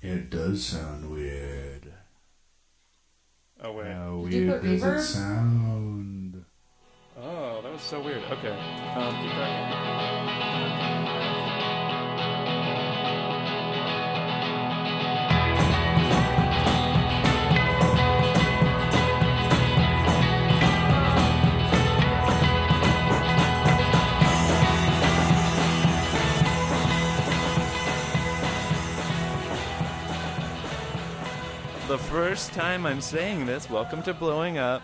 It does sound weird. Oh, wait. How Did you weird put does reverb? it sound? Oh, that was so weird. Okay. Keep talking. The first time I'm saying this, welcome to Blowing Up,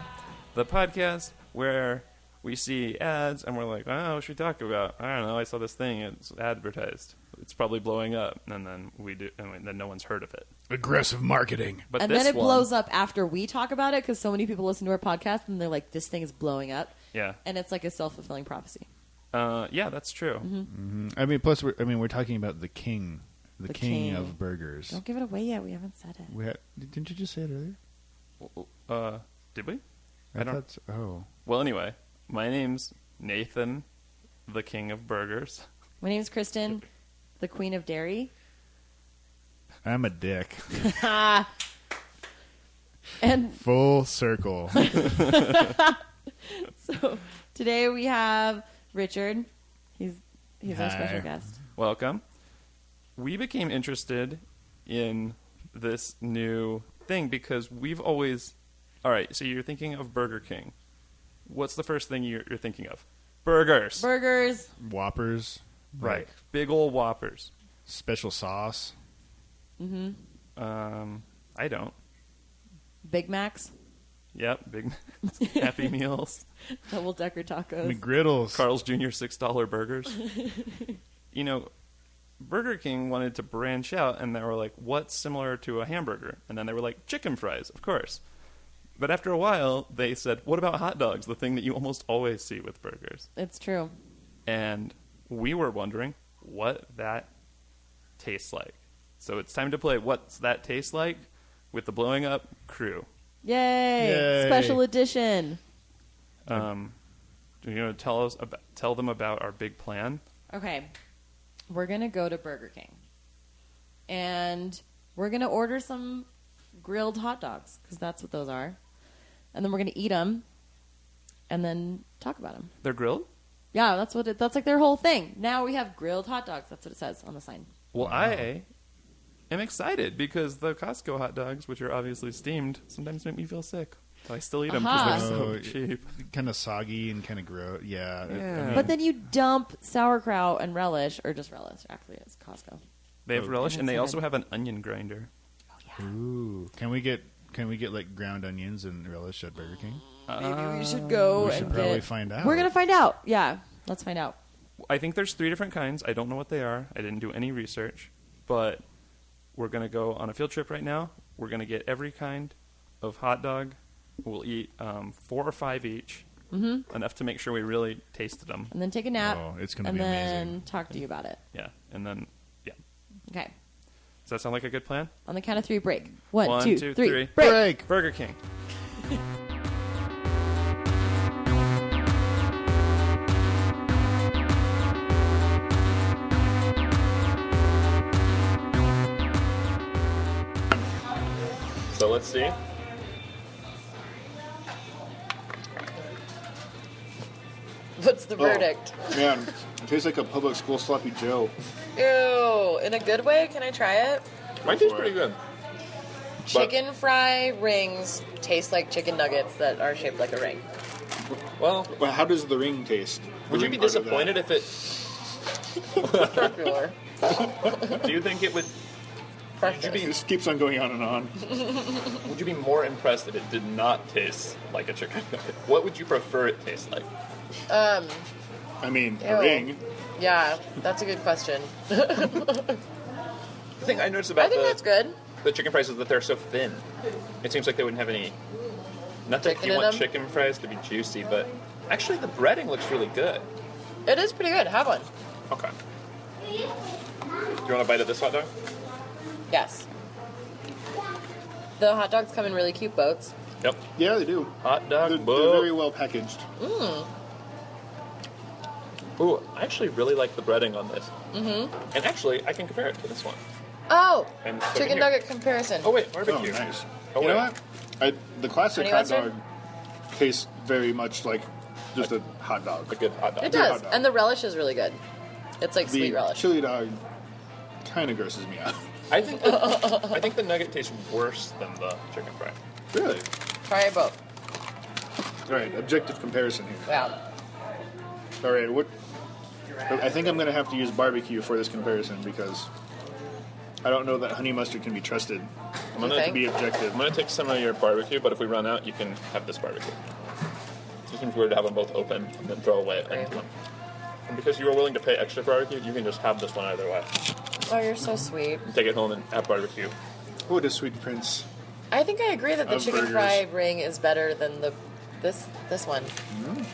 the podcast where we see ads and we're like, oh, what should we talk about? I don't know, I saw this thing, it's advertised. It's probably blowing up, and then we do, and then no one's heard of it. Aggressive marketing. But And this then it one, blows up after we talk about it because so many people listen to our podcast and they're like, this thing is blowing up. Yeah. And it's like a self-fulfilling prophecy. Yeah, that's true. Mm-hmm. I mean, plus, we're talking about the king. The king king. of burgers. Don't give it away yet. We haven't said it. Didn't you just say it earlier? Did we? I thought so. Oh. Well, anyway, my name's Nathan, the king of burgers. My name's Kristen, the queen of dairy. I'm a dick. And Full circle. so today we have Richard. He's our Hi. special guest. Welcome. We became interested in this new thing because we've always... All right, so you're thinking of Burger King. What's the first thing you're thinking of? Burgers. Burgers. Whoppers. Right. Like Big ol' Whoppers. special sauce. Mm-hmm. I don't. Big Macs. Yep, big Happy Meals. Double-decker tacos. McGriddles. Carl's Jr. $6 burgers. You know, Burger King wanted to branch out, and they were like, what's similar to a hamburger? And then they were like, chicken fries, of course. But after a while, they said, what about hot dogs, the thing that you almost always see with burgers? It's true. And we were wondering what that tastes like. So it's time to play What's That Taste Like with the Blowing Up crew. Yay! Yay. Special edition. Do you want to tell them about our big plan? Okay. We're going to go to Burger King. And we're going to order some grilled hot dogs, because that's what those are. And then we're going to eat them and then talk about them. They're grilled? Yeah, that's like their whole thing. Now we have grilled hot dogs. That's what it says on the sign. Well, I am excited because the Costco hot dogs, which are obviously steamed, sometimes make me feel sick. So I still eat them because they're Oh, so cheap. Kind of soggy and kind of gross. Yeah. Yeah. But then you dump sauerkraut and relish, or just relish, actually, it's Costco. They have relish, and they That's also good. have an onion grinder. Ooh. Can we get like ground onions and relish at Burger King? Maybe we should go we should and probably get... find out. We're going to find out. Yeah, let's find out. I think there's 3 different kinds. I don't know what they are. I didn't do any research. But we're going to go on a field trip right now. We're going to get every kind of hot dog. We'll eat 4 or 5 each. Mm-hmm. Enough to make sure we really tasted them. And then take a nap. Oh, it's gonna and be then amazing. talk to you about it. Yeah. And then, yeah. Okay. Does that sound like a good plan? On the count of 3, break. 1, 1, 2, 2, 3. 3. Break. Break. Burger King. So let's see. What's the verdict? Man, it tastes like a public school sloppy Joe. Ew. In a good way? Can I try it? Mine tastes pretty good. Chicken fry rings taste like chicken nuggets that are shaped like a ring. Well, Well, how does the ring taste? would you be disappointed if it... Circular. Do you think it would... Precious. This keeps on going on and on. Would you be more impressed if it did not taste like a chicken nugget? What would you prefer it taste like? I mean, Ew. a ring. Yeah, that's a good question. The thing I noticed about that's good. the chicken fries is that they're so thin. It seems like they wouldn't have any... Not that Chicken you in want them? chicken fries to be juicy, but actually the breading looks really good. It is pretty good. Have one. Okay. Do you want a bite of this hot dog? Yes. The hot dogs come in really cute boats. Yep. Yeah, they do. Hot dog They're boat. very well packaged. Ooh, I actually really like the breading on this. Mm-hmm. And actually, I can compare it to this one. Oh, And put it chicken here. nugget comparison. Oh wait, Oh, barbecue. nice. Oh, you know wait. what? The classic Honey hot mustard? dog tastes very much like just a hot dog. A good hot dog. It good does, hot dog. and the relish is really good. It's like The sweet relish. chili dog kind of grosses me out. I think the nugget tastes worse than the chicken fry. Really? Try it both. All right, objective comparison here. Yeah. All right, I think I'm going to have to use barbecue for this comparison because I don't know that honey mustard can be trusted I'm You gonna think? to be objective. I'm gonna take some of your barbecue, but if we run out, you can have this barbecue. It seems weird to have them both open and then throw away Right. empty one. And because you were willing to pay extra for barbecue, you can just have this one either way. Oh, you're so sweet. Take it home and have barbecue. What a sweet prince. I think I agree that the Of chicken burgers. fry ring is better than this one.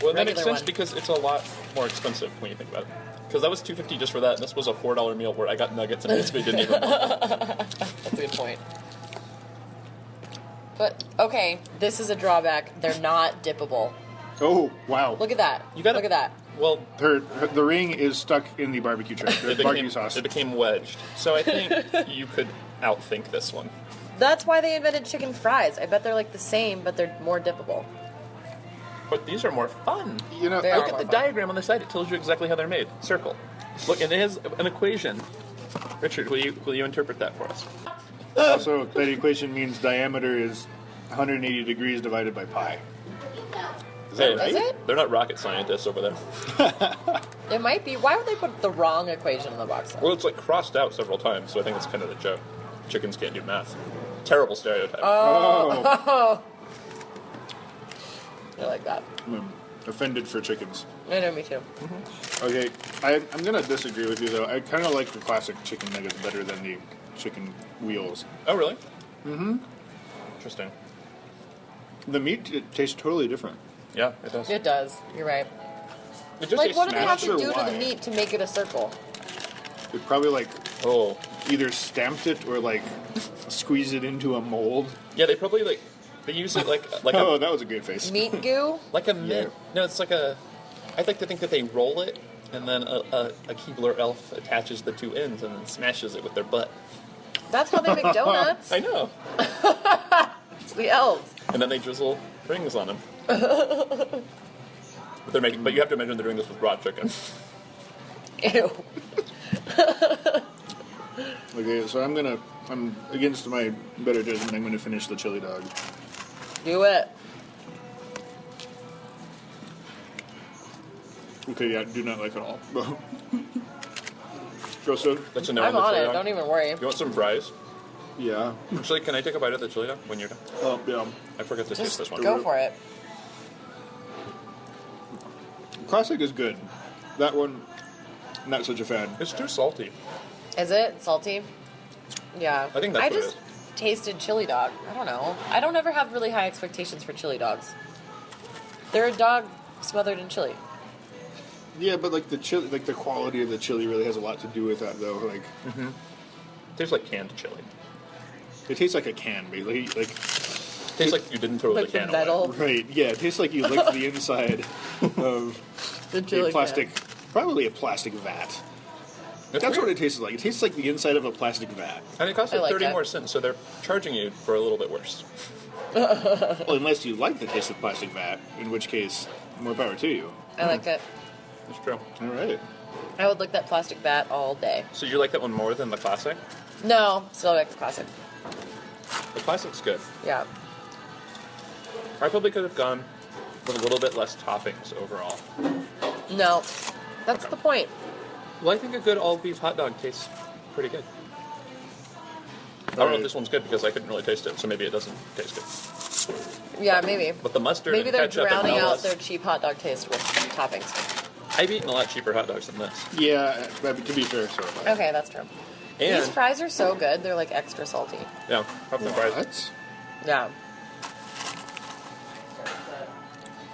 Well, that makes Regular sense one. because it's a lot more expensive when you think about it. Because that was $2.50 just for that, and this was a $4 meal where I got nuggets and basically didn't even want them. That's a good point. But okay, this is a drawback. They're not dippable. Oh, wow. Look at that. You gotta- Look at that. Well, The ring is stuck in the barbecue tray. The barbecue sauce. it became wedged. So I think you could outthink this one. That's why they invented chicken fries. I bet they're like the same, but they're more dippable. But these are more fun. You know, They I- are Look at more the fun. diagram on the side. It tells you exactly how they're made. Circle. Look, and it has an equation. Richard, will you interpret that for us? also, that equation means diameter is 180 degrees divided by pi. Is that Hey, right? Is it? They're not rocket scientists over there. It might be. Why would they put the wrong equation in the box? Though? Well, it's like crossed out several times, so I think that's kind of the joke. Chickens can't do math. Terrible stereotype. Oh, I like that. I'm offended for chickens. I know, me too. Okay, I'm going to disagree with you, though. I kind of like the classic chicken nuggets better than the chicken wheels. Oh, really? Mm-hmm. Interesting. The meat it tastes totally different. Yeah, it does. It does. You're right. It just Like, tastes what do they have smashed. to Sure, do to why? the meat to make it a circle? It probably like Oh. either stamped it or like squeezed it into a mold. Yeah, they probably they use it like Oh, a that was a great face. Meat goo? like a mint. No, it's like a. I'd like to think that they roll it, and then a Keebler elf attaches the two ends and then smashes it with their butt. That's how they make donuts. I know. It's the elves. And then they drizzle rings on them. But but you have to imagine they're doing this with raw chicken. Ew. Okay, so I'm against my better judgment. I'm gonna finish the chili dog. Do it. Okay, yeah, do not like it all. So That's a no I'm on the on chili it. dog. Don't even worry. You want some fries? yeah, Actually, can I take a bite of the chili dog when you're done? yeah. I forgot to taste Just this one. go for it. Classic is good. That one, not such a fan. It's too salty. Is it salty? Yeah. I think that's I what it just tasted chili dog. I don't know. I don't ever have really high expectations for chili dogs. They're a dog smothered in chili. Yeah, but like the chili, like the quality of the chili really has a lot to do with that, though. Like Tastes like canned chili. it tastes like a can, basically. Like Tastes like you didn't throw Like the the can metal. away. right, yeah, it tastes like you licked the inside of The a chili plastic, probably a plastic vat. That's what it tastes like. It tastes like the inside of a plastic vat. And it costs I like like 30 that. more cents, so they're charging you for a little bit worse. Well, unless you like the taste of plastic vat, in which case, more power to you. I like it. It's true. All right. I would lick that plastic bat all day. So you like that one more than the classic? No, still like the classic. The classic's good. Yeah. I probably could have gone with a little bit less toppings overall. No, that's the point. Well, I think a good all beef hot dog tastes pretty good. I don't know if this one's good because I couldn't really taste it, so maybe it doesn't taste good. Yeah, maybe. But the mustard Maybe and they're ketchup and drowning out Hellas- their cheap hot dog taste with toppings. I've eaten a lot cheaper hot dogs than this. Yeah, but to be fair, so have I. Okay, that's true. And These fries are so good. They're like extra salty. yeah, half the fries. What? Yeah.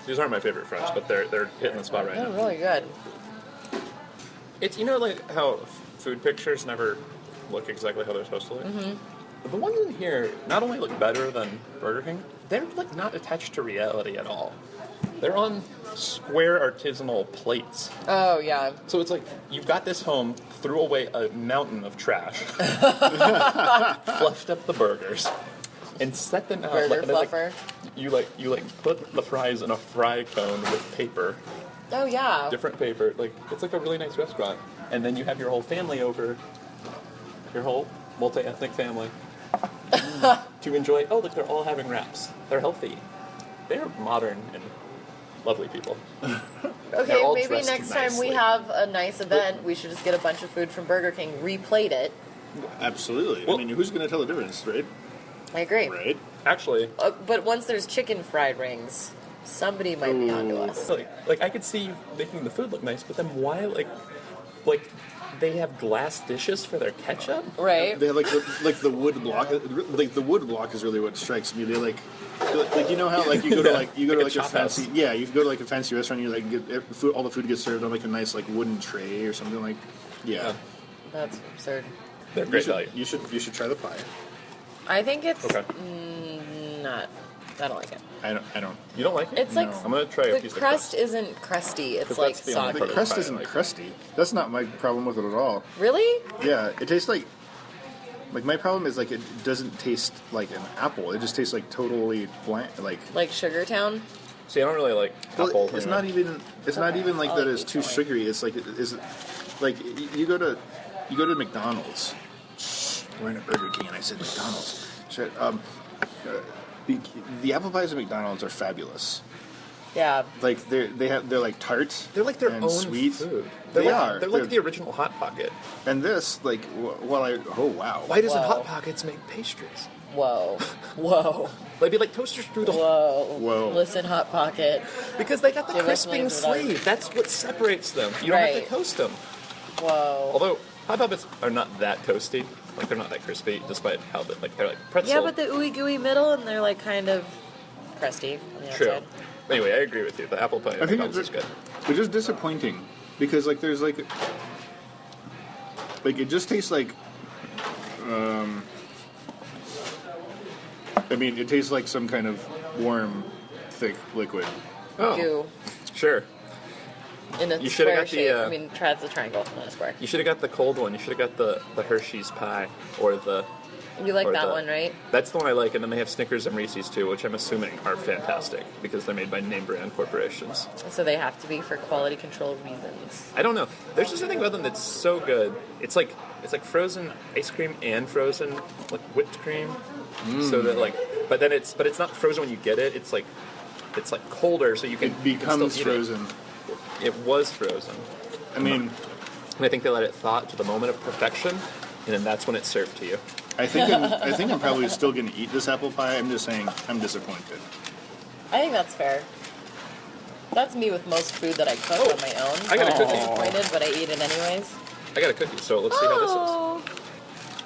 These aren't my favorite fries, but they're hitting the spot right They're now. really good. It's like how food pictures never look exactly how they're supposed to look. Mm-hmm. The ones in here not only look better than Burger King, they're like not attached to reality at all. They're on square artisanal plates. Oh, yeah. So it's like you got this home, threw away a mountain of trash, fluffed up the burgers, and set them out. Burger and then, fluffer. You put the fries in a fry cone with paper, Oh, yeah. different paper. Like it's like a really nice restaurant. And then you have your whole family over, your whole multi-ethnic family, to enjoy. Oh, look, they're all having wraps. They're healthy. They're modern and lovely people. Okay, all maybe dressed next time we nicely. have a nice event, we should just get a bunch of food from Burger King, replate it. Absolutely. Well- I mean, who's going to tell the difference, right? I agree. Right. Actually, But once there's chicken fried rings, somebody might be onto us. like I could see you making the food look nice, but then why like they have glass dishes for their ketchup? Right? They have like the wood block. Like the wood block is really what strikes me. They like you know how like you go to like Like a a chop fancy house. you go to like a fancy restaurant. You like get food, all the food gets served on like a nice like wooden tray or something like. Yeah. That's absurd. They're great value. You should try the pie. I think it's Okay. not. I don't like it. I don't. You don't like it? It's like No. I'm gonna try a the piece crust of isn't crusty. It's 'Cause like that's the only soggy. part The of crust pie I isn't like. crusty. That's not my problem with it at all. Really? Yeah, it tastes like my problem is like it doesn't taste like an apple. It just tastes like totally bland. Like Sugar Town? See, I don't really like Well, apple. it's not even. It's not even like I'll that. like It's each too one. sugary. It's like like you go to McDonald's. Shh, we're in a Burger King, and I said McDonald's. Shit, the apple pies at McDonald's are fabulous. Yeah. Like they're like tart. They're like their and own sweet. food. They like, are. They're like the original Hot Pocket. And this like oh wow. Why doesn't Whoa. Hot Pockets make pastries? Whoa. Whoa. They'd be like toaster strudel. Whoa. Whoa. Listen, Hot Pocket. Because they got the Give us crisping flavor, dog. sleeve. That's what separates them. You don't have Right. to toast them. Whoa. Although Hot Pockets are not that toasty. Like they're not that crispy, despite how they're like pretzel. Yeah, but the ooey gooey middle, and they're like kind of crusty on the True. outside. Anyway, I agree with you. The apple pie I think is good. it's just disappointing because like there's like it just tastes like I mean it tastes like some kind of warm thick liquid. Oh, Goo. sure. In a You shoulda square got the, shape. uh, I mean, try the triangle, not a square. You should have got the cold one. You should have got the Hershey's pie or the. You like or that the- one, right? That's the one I like, and then they have Snickers and Reese's too, which I'm assuming are fantastic because they're made by name brand corporations. So they have to be for quality control reasons. I don't know. There's just something about them that's so good. It's like frozen ice cream and frozen like whipped cream. So that like, but it's not frozen when you get it. It's like colder, so you can It you can becomes still eat frozen. It was frozen, I mean, and I think they let it thaw to the moment of perfection, and then that's when it's served to you. I think I'm probably still going to eat this apple pie. I'm just saying I'm disappointed. I think that's fair. That's me with most food that I cook on my own. I got a I'm cookie. disappointed, but I eat it anyways. I got a cookie, so let's see how this Oh. is.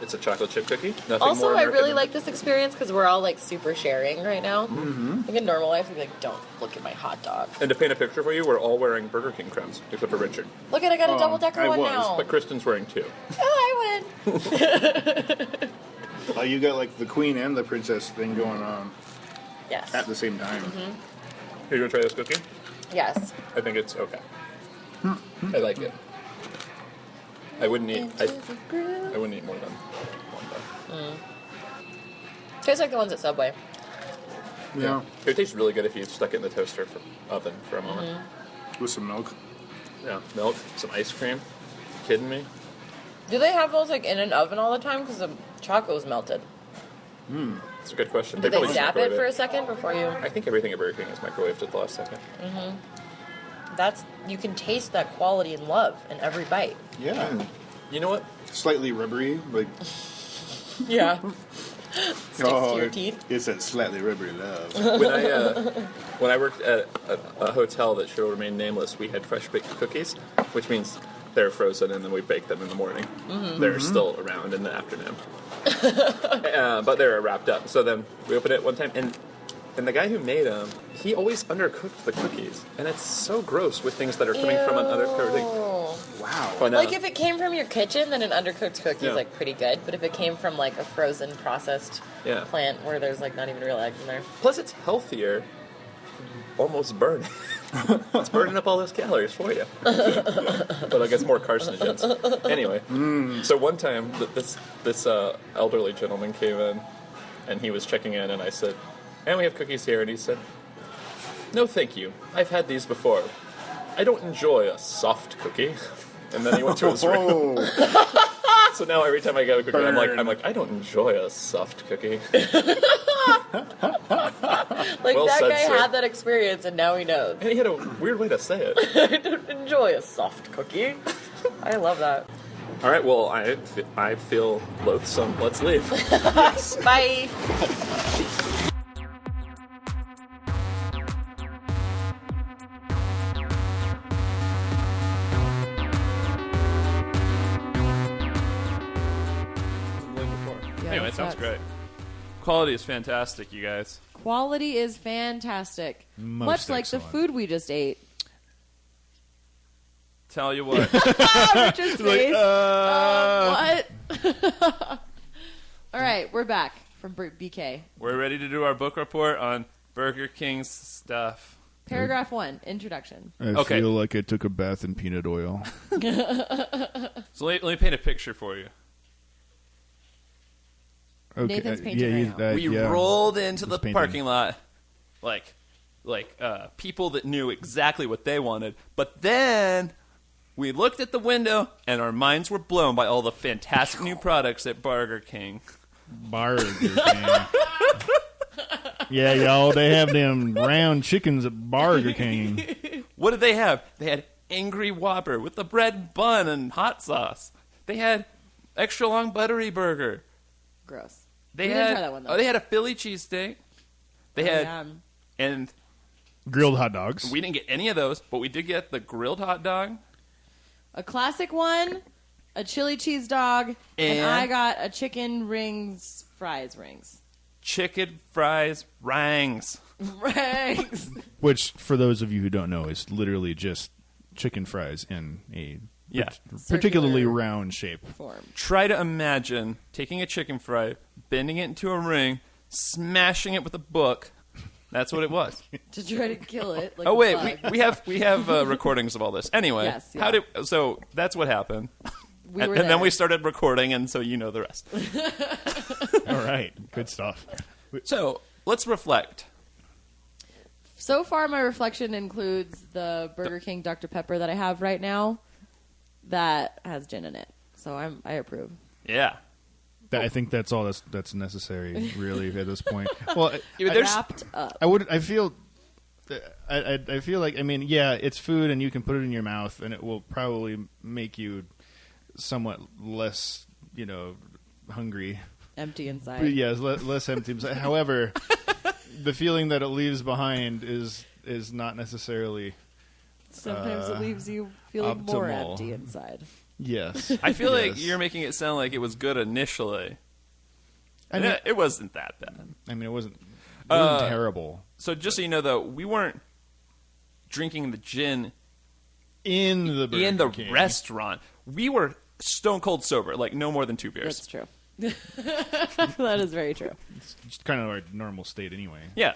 It's a chocolate chip cookie. Nothing Also, more I American really than- like this experience because we're all like super sharing right now. Mm-hmm. Like in normal life, we'd be like, "Don't look at my hot dog." And to paint a picture for you, we're all wearing Burger King crowns, except for Richard. Look at I got a Oh, double decker I one was, now. But Kristen's wearing two. Oh, I win. You got like the queen and the princess thing going on Yes. at the same time. Here, you want to try this cookie? Yes. I think it's okay. I like it. I wouldn't eat. I wouldn't eat more than one though. Tastes like the ones at Subway. Yeah, It tastes really good if you stuck it in the toaster oven for a moment. with some milk. Yeah, milk, some ice cream. Kidding me? Do they have those like in an oven all the time? Because the chocolate was melted. It's a good question. Did they probably zap microwave it for a second before you? I think everything at Burger King is microwaved at the last second. That's you can taste that quality and love in every bite. Yeah, You know what? slightly rubbery, like Yeah. Sticks to your teeth. It's that slightly rubbery love. When I worked at a hotel that shall remain nameless, we had fresh baked cookies, which means they're frozen and then we bake them in the morning. They're still around in the afternoon, but they're wrapped up. So then we opened it one time, and the guy who made them, he always undercooked the cookies, and it's so gross with things that are coming from an undercooked thing. Wow. Oh, no. Like if it came from your kitchen, then an undercooked cookie Yeah. is like pretty good. But if it came from like a frozen processed Yeah. plant where there's like not even real eggs in there, Plus, it's healthier almost burning. It's burning up all those calories for you. But I guess more carcinogens. Anyway, so one time this elderly gentleman came in, and he was checking in, and I said, "And we have cookies here," and he said, "No, thank you. I've had these before. I don't enjoy a soft cookie." And then he went to his room. So now every time I get a cookie, I'm like, I don't enjoy a soft cookie. Like Well that said, guy sir. had that experience, and now he knows. And he had a weird way to say it. I don't enjoy a soft cookie. I love that. All right, well, I feel loathsome. Let's leave. Bye. Anyway, it sounds sucks. great. Quality is fantastic, you guys. Quality is fantastic. Most Much like the excellent. food we just ate. Tell you what. Richard's face. What? All right, we're back from BK. We're ready to do our book report on Burger King's stuff. Paragraph 1, introduction. I Okay. feel like I took a bath in peanut oil. So let me paint a picture for you. Okay. Nathan's painting right now. We yeah. rolled into the He's painting. parking lot like people that knew exactly what they wanted. But then we looked at the window and our minds were blown by all the fantastic new products at Burger King. Burger King. Yeah, y'all, they have them round chickens at Burger King. What did they have? They had Angry Whopper with the bread bun and hot sauce. They had extra long buttery burger. Gross. They We had didn't try that one, though. they had a Philly cheesesteak. They had Yeah. and Grilled hot dogs. we didn't get any of those, but we did get the grilled hot dog. A classic one, a chili cheese dog, and And- I got a chicken rings, fries rings. Chicken fries rings. Rings. Which, for those of you who don't know, is literally just chicken fries in a Yeah. particularly Circular round shape. Form. Try to imagine taking a chicken fry, bending it into a ring, smashing it with a book. That's what it was. To try to kill it. Like Oh a wait, bug. we have recordings of all this. Anyway, Yes, yeah. so that's what happened. We and were and then there. we started recording, and so you know the rest. All right. Good stuff. So let's reflect. So far, my reflection includes the Burger King Dr. Pepper that I have right now that has gin in it. So I approve. Yeah. I think that's all that's necessary, really, at this point. Well, Wrapped up. I feel like, I mean, yeah, it's food and you can put it in your mouth and it will probably make you somewhat less, hungry. Empty inside. But yeah, it's less empty. However, the feeling that it leaves behind is not necessarily Sometimes it leaves you feeling more optimal. empty inside. yes. I feel like Yes. you're making it sound like it was good initially. I mean, It wasn't that bad. it wasn't terrible So just so you know, though, we weren't drinking the gin in the Burger in the King. restaurant. We were stone cold sober, like no more than 2 beers. That's true. That is very true. It's kind of our normal state anyway. Yeah.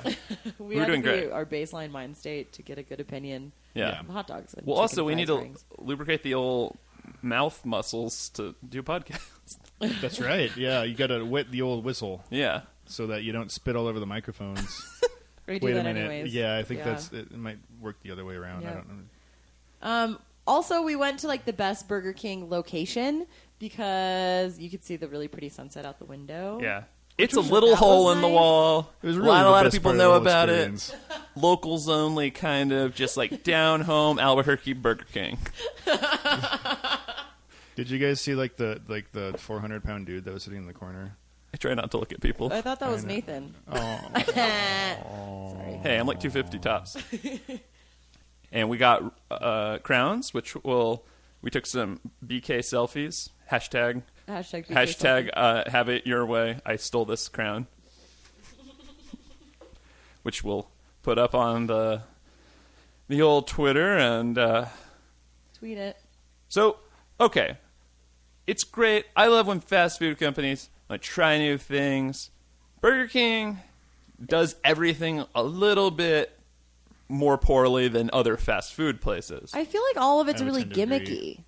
We were had doing to be great. our baseline mind state to get a good opinion Yeah. of hot dogs. And Well, chicken also, we fries need to rings. lubricate the old mouth muscles to do podcasts. That's right. Yeah, you got to wet the old whistle Yeah. so that you don't spit all over the microphones. We do Wait that a minute. anyways. Yeah, I think it might work the other way around. Yeah. I don't know. Also, we went to like the best Burger King location because you could see the really pretty sunset out the window. Yeah. It's a was- little that hole was in the nice. wall. It was a really lot the of best people part know of the whole about experience. it. Locals only, kind of just like down home Albuquerque Burger King. Did you guys see like the 400-pound dude that was sitting in the corner? I try not to look at people. I thought that was I know. Nathan. Oh, Sorry. Hey, I'm like 250 tops. And we got crowns, which we took some BK selfies. Hashtag Hashtag. BK Hashtag have it your way. I stole this crown. Which we'll put up on the old Twitter. And Tweet it. so, okay. It's great. I love when fast food companies try new things. Burger King does everything a little bit more poorly than other fast food places. I feel like all of it's I would really tend to gimmicky. agree.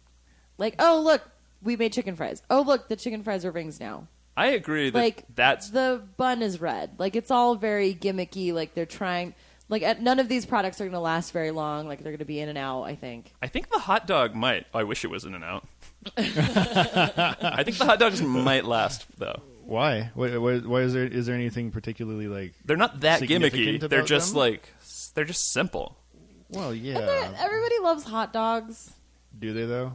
Like, oh look, we made chicken fries. Oh look, the chicken fries are rings now. I agree that Like that's the bun is red. Like it's all very gimmicky. Like they're trying. Like none of these products are going to last very long. Like they're going to be in and out. I think. I think the hot dog might. I wish it was in and out. I think the hot dogs might last though. Why? Why is there anything particularly like? They're not that significant gimmicky. They're about just them? they're just simple. Well, yeah. Everybody loves hot dogs. Do they though?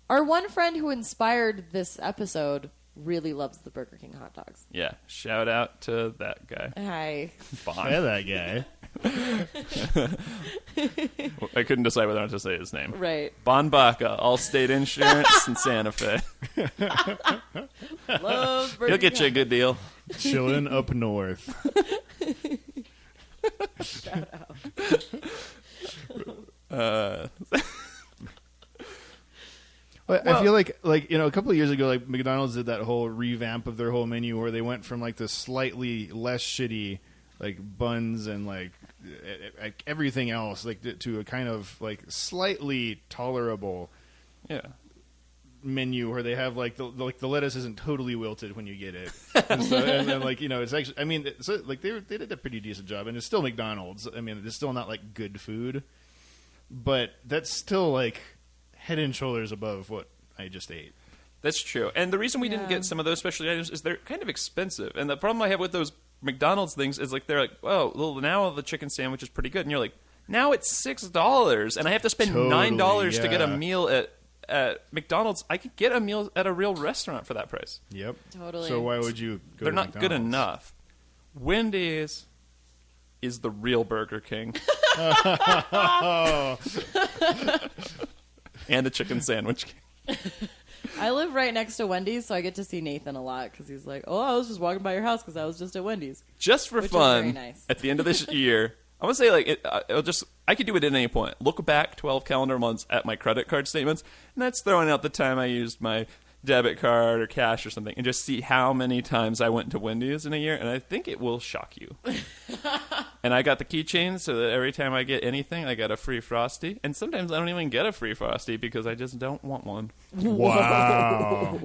Our one friend who inspired this episode really loves the Burger King hot dogs. Yeah. Shout out to that guy. Hi. Bon. Yeah, that guy. I couldn't decide whether or not to say his name. Right. Bon Baca, Allstate Insurance in Santa Fe. Love Burger He'll get you a King. good deal. Chilling up north. Shout out. Well, I feel like a couple of years ago, like McDonald's did that whole revamp of their whole menu where they went from like the slightly less shitty like buns and like everything else like to a kind of like slightly tolerable Yeah. menu where they have like the lettuce isn't totally wilted when you get it, and then like it's actually like they did a pretty decent job, and it's still McDonald's. I mean, it's still not like good food, but that's still like head and shoulders above what I just ate. That's true. And the reason we didn't get some of those specialty items is they're kind of expensive. And the problem I have with those McDonald's things is like they're like, oh, well, now the chicken sandwich is pretty good. And you're like, now it's $6 and I have to spend $9 to get a yeah. meal at McDonald's. I could get a meal at a real restaurant for that price. Yep. Totally. So why would you go They're to not good McDonald's? enough. Wendy's is the real Burger King. And the chicken sandwich king. I live right next to Wendy's, so I get to see Nathan a lot because he's like, "Oh, I was just walking by your house because I was just at Wendy's." Just for Which is fun, very nice. at the end of this year, I want to say like I could do it at any point. Look back 12 calendar months at my credit card statements, and that's throwing out the time I used my debit card or cash or something, and just see how many times I went to Wendy's in a year, and I think it will shock you. And I got the keychain so that every time I get anything, I get a free Frosty, and sometimes I don't even get a free Frosty because I just don't want one. Wow.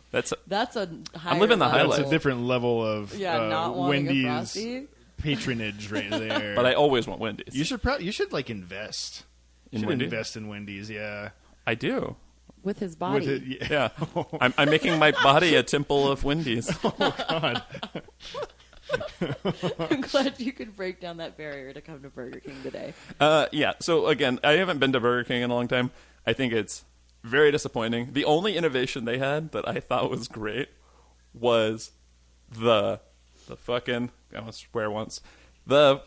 That's That's a higher living the level. highlight. That's a different level of not wanting a Wendy's Frosty. patronage right there. but I always want Wendy's. you should like invest. You In should Wendy's? invest in Wendy's, yeah. I do. With his body. With it, Yeah, I'm making my body a temple of Wendy's. God. I'm glad you could break down that barrier to come to Burger King today. Yeah. So again, I haven't been to Burger King in a long time. I think it's very disappointing. The only innovation they had that I thought was great was the fucking, I almost swear once, the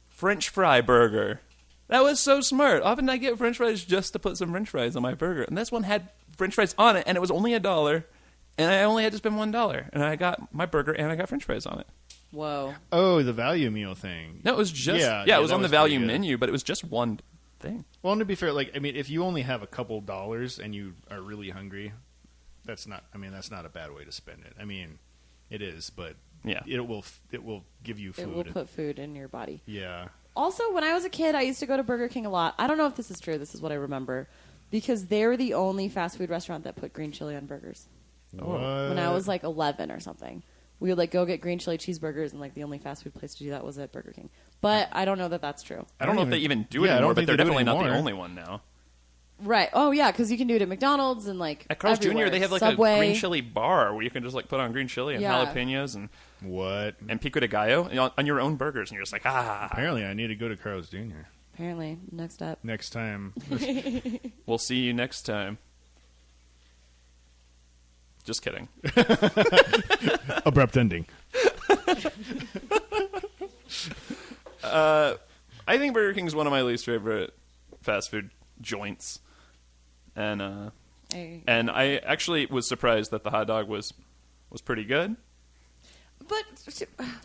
French fry burger. That was so smart. Often I get French fries just to put some French fries on my burger, and this one had French fries on it, and it was only $1, and I only had to spend $1, and I got my burger and I got French fries on it. Whoa. Oh, the value meal thing. No, it was just Yeah, it was that on the was value pretty good. menu, but it was just one thing. Well, and to be fair, like I mean, if you only have a couple dollars and you are really hungry, that's not a bad way to spend it. I mean, it is, but Yeah. it will give you food. It will put food in your body. Yeah. Also, when I was a kid, I used to go to Burger King a lot. I don't know if this is true. This is what I remember. Because they were the only fast food restaurant that put green chili on burgers. When I was like 11 or something. We would like go get green chili cheeseburgers, and like the only fast food place to do that was at Burger King. But I don't know that that's true. I don't know if they even do it Yeah, I anymore, don't but think they're they do it definitely not the anymore. only one now. Right. Oh, yeah, because you can do it at McDonald's and like At Carl's everywhere. Jr., they have like Subway. a green chili bar where you can just like put on green chili and Yeah. jalapenos What? and pico de gallo on your own burgers, and you're just like, ah. Apparently, I need to go to Carl's Jr. Apparently, next up. next time. We'll see you next time. Just kidding. Abrupt ending. I think Burger King is one of my least favorite fast food joints, and I actually was surprised that the hot dog was pretty good. But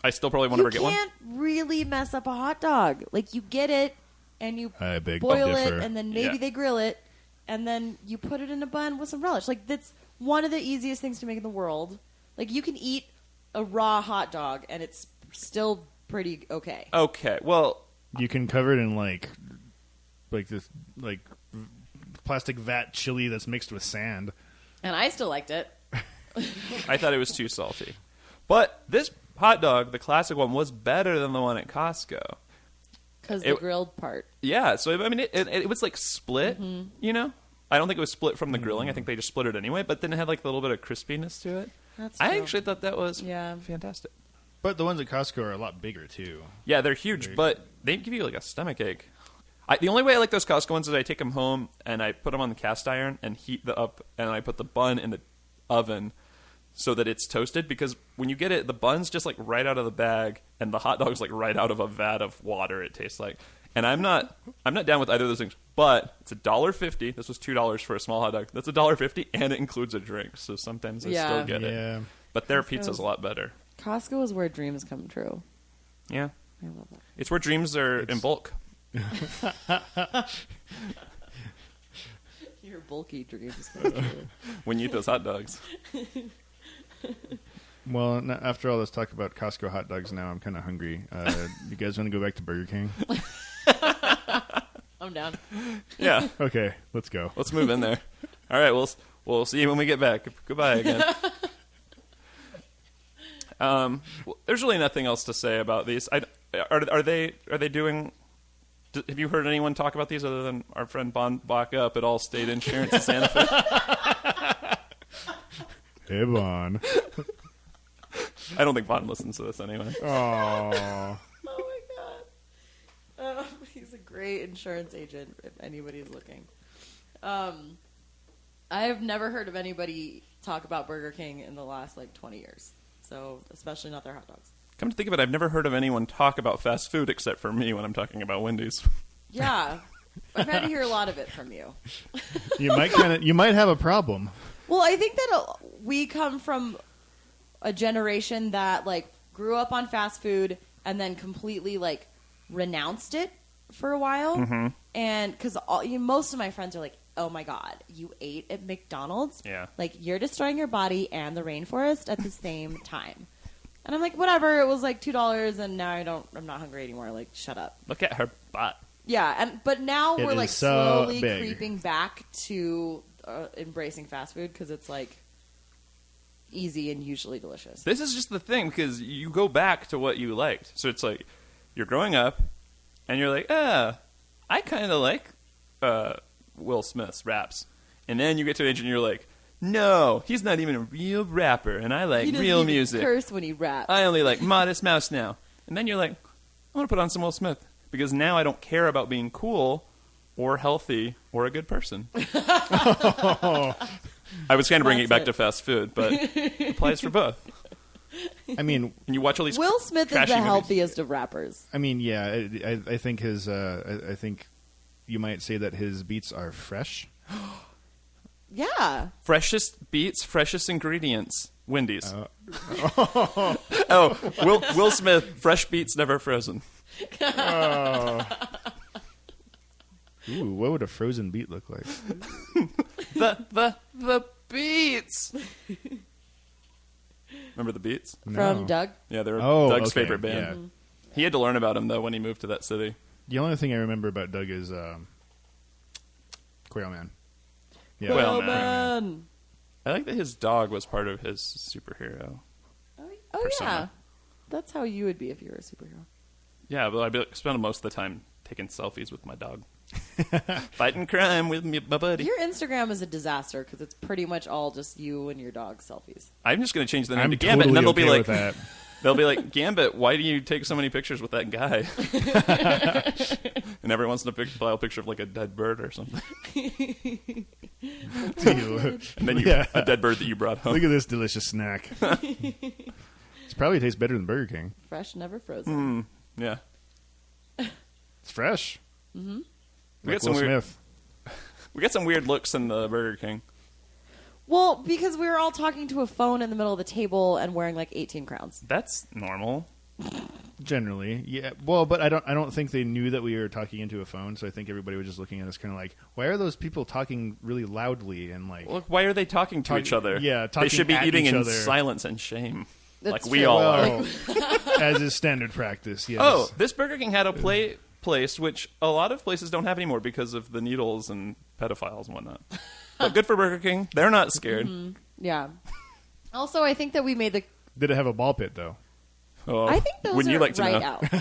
I still probably want you to get one. can't really mess up a hot dog. Like, you get it, and you I beg to boil differ. it, and then maybe Yeah. they grill it, and then you put it in a bun with some relish. Like, that's one of the easiest things to make in the world. Like, you can eat a raw hot dog, and it's still pretty okay. Okay, well, You can cover it in like this plastic vat chili that's mixed with sand. And I still liked it. I thought it was too salty. But this hot dog, the classic one, was better than the one at Costco. Because the grilled part. Yeah, so I mean, it was like split, you know? I don't think it was split from the grilling. I think they just split it anyway, but then it had like a little bit of crispiness to it. That's I true. actually thought that was fantastic. But the ones at Costco are a lot bigger, too. Yeah, they're huge, but they give you like a stomach ache. The only way I like those Costco ones is I take them home and I put them on the cast iron and heat up, and I put the bun in the oven so that it's toasted, because when you get it, the bun's just like right out of the bag and the hot dog's like right out of a vat of water, it tastes like. And I'm not down with either of those things, but it's $1.50. This was $2 for a small hot dog. That's $1.50, and it includes a drink, so sometimes I still get it. But their pizza's a lot better. Costco is where dreams come true. Yeah. I love that. It's where dreams are in bulk. Your bulky dreams come true. When you eat those hot dogs. Well, after all this talk about Costco hot dogs, now I'm kind of hungry. You guys want to go back to Burger King? I'm down. Yeah. Okay, let's go. Let's move in there. All right, we'll see you when we get back. Goodbye again. There's really nothing else to say about these. Are they doing? Have you heard anyone talk about these other than our friend Bon Bach up at Allstate Insurance in Santa Fe? Hey, Bon. I don't think Bon listens to this anyway. Aww. Oh my god. He's a great insurance agent if anybody's looking. I've never heard of anybody talk about Burger King in the last 20 years. So, especially not their hot dogs. Come to think of it, I've never heard of anyone talk about fast food except for me when I'm talking about Wendy's. Yeah. I've had to hear a lot of it from you. You might have a problem. Well, I think that we come from a generation that grew up on fast food and then completely renounced it for a while. Mm-hmm. And because most of my friends are like, "Oh my god, you ate at McDonald's? Yeah, you're destroying your body and the rainforest at the same time." And I'm like, whatever. It was $2, and now I'm not hungry anymore. Shut up. Look at her butt. Yeah, but now It we're is slowly so big. creeping back to embracing fast food because it's easy and usually delicious. This is just the thing, because you go back to what you liked. So it's you're growing up, and you're like, I kind of like Will Smith's raps. And then you get to an age and you're like, no, he's not even a real rapper, and I like He doesn't real even music. curse when he raps. I only like Modest Mouse now. And then you're like, I want to put on some Will Smith, because now I don't care about being cool or healthy or a good person. I was kind of bringing it back to fast food, but it applies for both. I mean, And you watch all these Will Smith is the trashy movies. healthiest of rappers. I mean, yeah. I think his. I think you might say that his beats are fresh. Yeah. Freshest beats, freshest ingredients. Wendy's. Oh, Will Smith, fresh beats, never frozen. Ooh, what would a frozen beet look like? The beats. Remember the Beats? From Doug? Yeah, they were Oh, Doug's okay, favorite band. yeah. He had to learn about him though when he moved to that city. The only thing I remember about Doug is Quail Man. Yeah, Quail Oh, Man. man. I like that his dog was part of his superhero. Oh, Persona. yeah. That's how you would be if you were a superhero. Yeah, but I spend most of the time taking selfies with my dog, fighting crime with my buddy. Your Instagram is a disaster because it's pretty much all just you and your dog selfies. I'm just going to change the name I'm to Gambit, and then totally they'll be okay like, with that. they'll be like, Gambit, why do you take so many pictures with that guy? And every once in a while, a picture of a dead bird or something, and then a dead bird that you brought home. Look at this delicious snack. It probably tastes better than Burger King. Fresh, never frozen. Yeah, It's fresh. Mm-hmm. we got Will some weird. Smith. We got some weird looks in the Burger King. Well, because we were all talking to a phone in the middle of the table and wearing 18 crowns. That's normal. Generally, yeah. Well, but I don't think they knew that we were talking into a phone. So I think everybody was just looking at us, kind of like, why are those people talking really loudly and Look, why are they talking to each other? Yeah, they talking should be at eating each in other. silence and shame, That's like we true. all are. well, as is standard practice. Yes. Oh, this Burger King had a plate place, which a lot of places don't have anymore because of the needles and pedophiles and whatnot. But good for Burger King. They're not scared. Yeah. Also, I think that we made the. Did it have a ball pit though? Oh, I think those wouldn't are you like to right know? out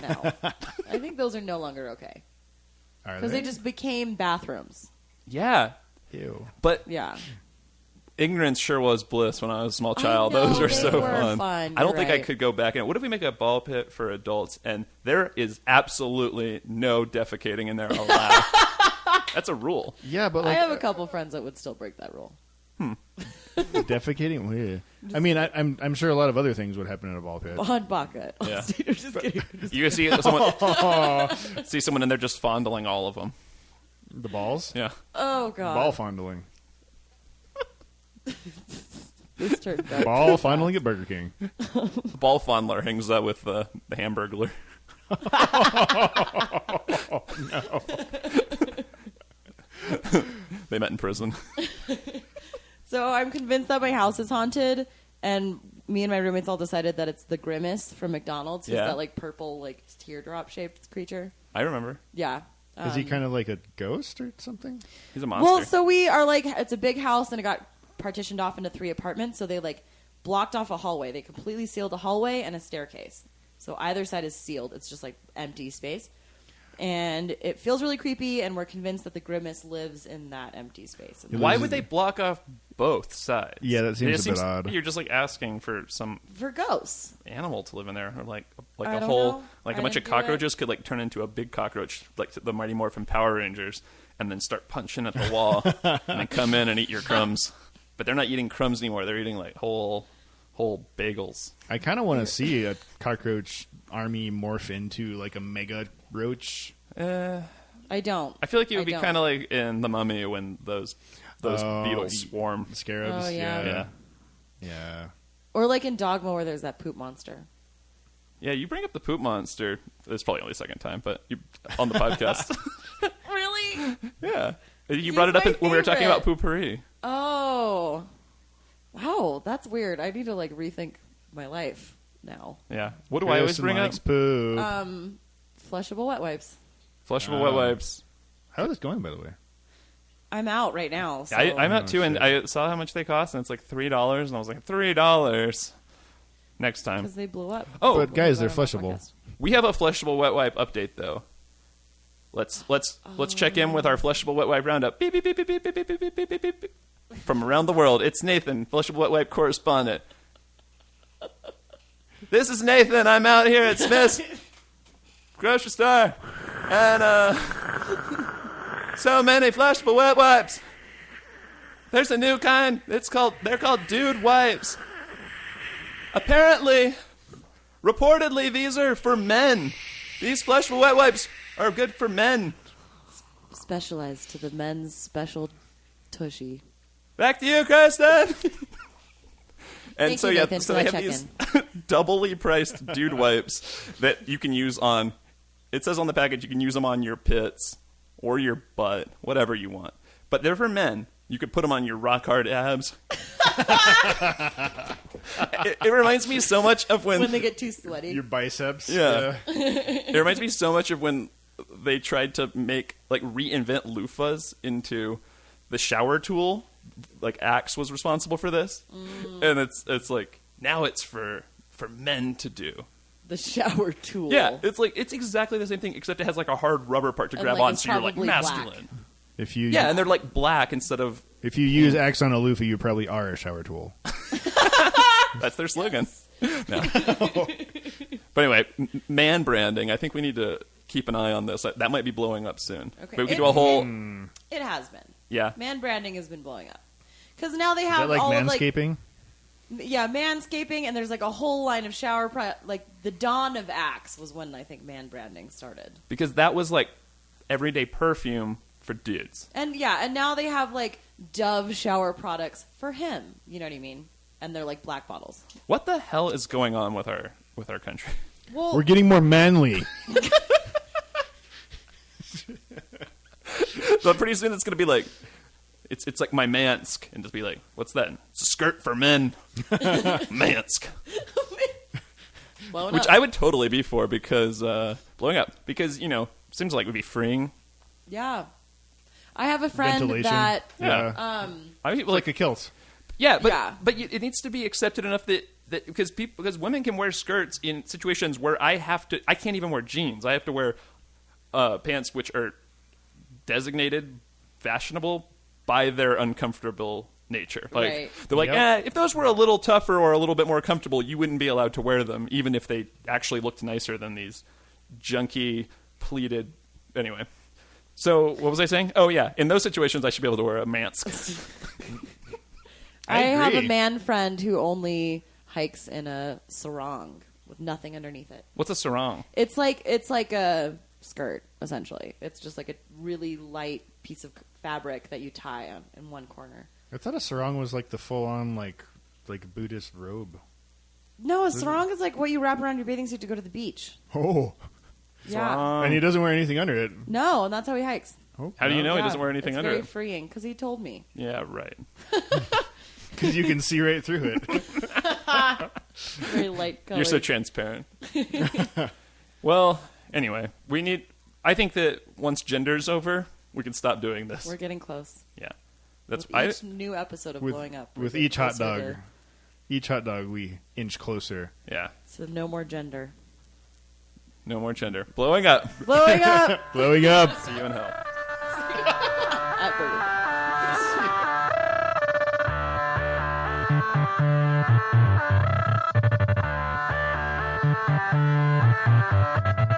now. I think those are no longer okay Are because they just became bathrooms. Yeah. Ew. But Yeah. ignorance sure was bliss when I was a small I child. know, Those were they so were fun. I don't You're think I right. could go back in. What if we make a ball pit for adults and there is absolutely no defecating in there allowed? That's a rule. Yeah, but I like have a couple friends that would still break that rule. defecating. Weird. I mean, I'm sure a lot of other things would happen in a ball pit. On Baca. Yeah. Just kidding. You see someone in there just fondling all of them. The balls. Yeah. Oh, God. Ball fondling. This turned dark. Ball fondling at Burger King. The ball fondler hangs out with the hamburglar. They met in prison. So I'm convinced that my house is haunted, and me and my roommates all decided that it's the Grimace from McDonald's. Who's Yeah. that like purple, like teardrop-shaped creature? I remember. Yeah. Is he kind of like a ghost or something? He's a monster. Well, so we are like, it's a big house, and it got partitioned off into 3 apartments. So they like blocked off a hallway. They completely sealed a hallway and a staircase. So either side is sealed. It's just like empty space. And it feels really creepy, and we're convinced that the Grimace lives in that empty space. Why would they block off both sides? Yeah, that It seems just a bit odd. You're just like asking for some For ghosts. animal to live in there, or like I a don't whole know. like I a bunch of didn't do it. cockroaches could like turn into a big cockroach, like the Mighty Morphin Power Rangers, and then start punching at the wall, and then come in and eat your crumbs. But they're not eating crumbs anymore; they're eating like whole bagels. I kind of want to see a cockroach army morph into like a mega roach. I don't. I feel like it would I be don't. kind of like in the Mummy when those Oh, beetles swarm. Scarabs. Oh, yeah. Yeah. Yeah. Or like in Dogma where there's that poop monster. Yeah, you bring up the poop monster. It's probably only the second time, but you on the podcast. Really? Yeah, you He's brought it up my when we were talking about favorite. poopery. Oh. Wow, that's weird. I need to like rethink my life now. Yeah. What do I always Chris bring up? likes poop. Flushable wet wipes. Flushable wet wipes. How is this going, by the way? I'm out right now. So. I'm out Oh, too, and shit. I saw how much they cost, and it's like $3, and I was like, $3 next time. Because they blew up. Oh, But guys, they're About our flushable. podcast. we have a flushable wet wipe update though. Let's check in with our flushable wet wipe roundup. Beep beep beep beep beep beep beep beep beep beep beep beep. From around the world, it's Nathan, flushable wet wipe correspondent. This is Nathan. I'm out here at Smith's grocery store, and so many flushable wet wipes. There's a new kind. They're called dude wipes. Apparently, reportedly, these are for men. These flushable wet wipes are good for men. Specialized to the men's special tushy. Back to you, Kristen. And Thank so you, yeah, Nathan, so for they that have these doubly priced dude wipes that you can use on. It says on the package you can use them on your pits or your butt, whatever you want. But they're for men. You could put them on your rock hard abs. It reminds me so much of When they get too sweaty. Your biceps. Yeah. It reminds me so much of when they tried to reinvent loofahs into the shower tool. Like Axe was responsible for this, and it's like now it's for men to do. The shower tool. Yeah, it's exactly the same thing, except it has like a hard rubber part to And, grab like, on, it's so you're like probably masculine. If you Yeah, and they're like black instead of. if you use Axe on a loofah, you probably are a shower tool. That's their slogan. No. But anyway, man branding. I think we need to keep an eye on this. That might be blowing up soon. Okay. But we could do a whole. It has been. Yeah. Man branding has been blowing up. Because now they Is have that like all of like manscaping? yeah, manscaping, and there's like a whole line of shower like the dawn of Axe was when I think man branding started. Because that was like everyday perfume for dudes. And yeah, and now they have like Dove shower products for him. You know what I mean? And they're like black bottles. What the hell is going on with our country? Well, We're getting more manly. So pretty soon it's going to be like, it's like my Mansk, and just be like, what's that? It's a skirt for men. Mansk. blown Which up. I would totally be for because, blowing up, because, seems like it would be freeing. Yeah. I have a friend Ventilation. that Yeah. I mean, like a kilt. yeah, but Yeah. it needs to be accepted enough that because women can wear skirts in situations where I can't even wear jeans. I have to wear pants which are designated fashionable by their uncomfortable nature. Like Right. they're like, Yep. if those were a little tougher or a little bit more comfortable, you wouldn't be allowed to wear them, even if they actually looked nicer than these junky pleated. Anyway, so what was I saying? Oh yeah, in those situations, I should be able to wear a mansk. I have a agree. man friend who only hikes in a sarong with nothing underneath it. What's a sarong? It's like a skirt essentially. It's just like a really light piece of fabric that you tie on in one corner. I thought a sarong was like the full-on like Buddhist robe. No, a sarong is like what you wrap around your bathing suit to go to the beach. Oh, Yeah. and he doesn't wear anything under it. No, and that's how he hikes. Oh, How do you know he Yeah, doesn't wear anything it's under very it? freeing because he told me. Yeah, right. Because you can see right through it. Very light color. You're so transparent. Well, anyway, I think that once gender's over, we can stop doing this. We're getting close. Yeah, that's With each new episode of with, Blowing Up. we're with getting each hot closer dog. Each hot dog, we inch closer. yeah. So no more gender. No more gender. Blowing up. Blowing up Blowing up. See you in hell. at Burger King.